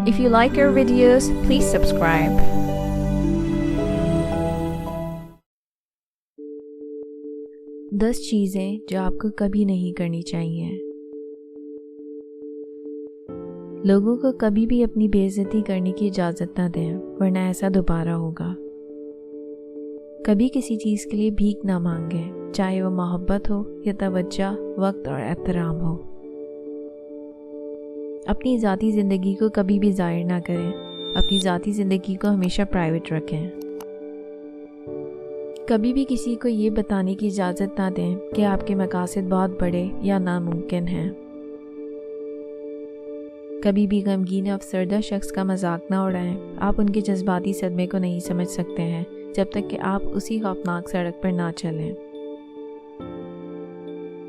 If you like our videos, please subscribe. दस चीज़ें जो आपको कभी नहीं करनी चाहिए। लोगों को कभी भी अपनी बेइज्जती करने की इजाज़त ना दें, वरना ऐसा दोबारा होगा। कभी किसी चीज़ के लिए भीख ना मांगें, चाहे वो मोहब्बत हो या तवज्जो, वक्त और एहतराम हो। अपनी ज़ाती ज़िंदगी को कभी भी ज़ाहिर ना करें, अपनी ज़ाती ज़िंदगी को हमेशा प्राइवेट रखें। कभी भी किसी को ये बताने की इजाज़त ना दें कि आपके मकासद बहुत बड़े या नामुमकिन हैं। कभी भी गमगीन अफसरदा शख्स का मजाक ना उड़ाएं, आप उनके जज्बाती सदमे को नहीं समझ सकते हैं जब तक कि आप उसी खौफनाक सड़क पर ना चलें।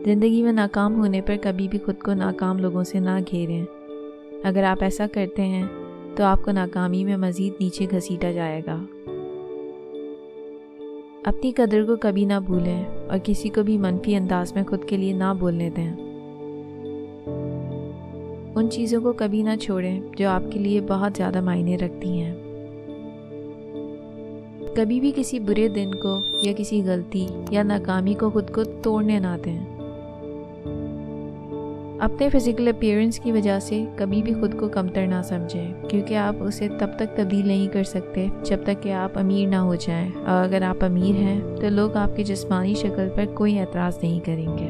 ज़िंदगी में नाकाम होने पर कभी भी खुद को नाकाम लोगों से ना घेरें। अगर आप ऐसा करते हैं तो आपको नाकामी में मज़ीद नीचे घसीटा जाएगा। अपनी कदर को कभी ना भूलें और किसी को भी मनफी अंदाज में खुद के लिए ना बोलने दें। उन चीज़ों को कभी ना छोड़ें जो आपके लिए बहुत ज़्यादा मायने रखती हैं। कभी भी किसी बुरे दिन को या किसी गलती या नाकामी को खुद को तोड़ने ना दें। अपने फिज़िकल अपीयरेंस की वजह से कभी भी खुद को कमतर ना समझें, क्योंकि आप उसे तब तक तब्दील नहीं कर सकते जब तक कि आप अमीर ना हो जाएं, और अगर आप अमीर हैं तो लोग आपकी जिस्मानी शक्ल पर कोई एतराज़ नहीं करेंगे।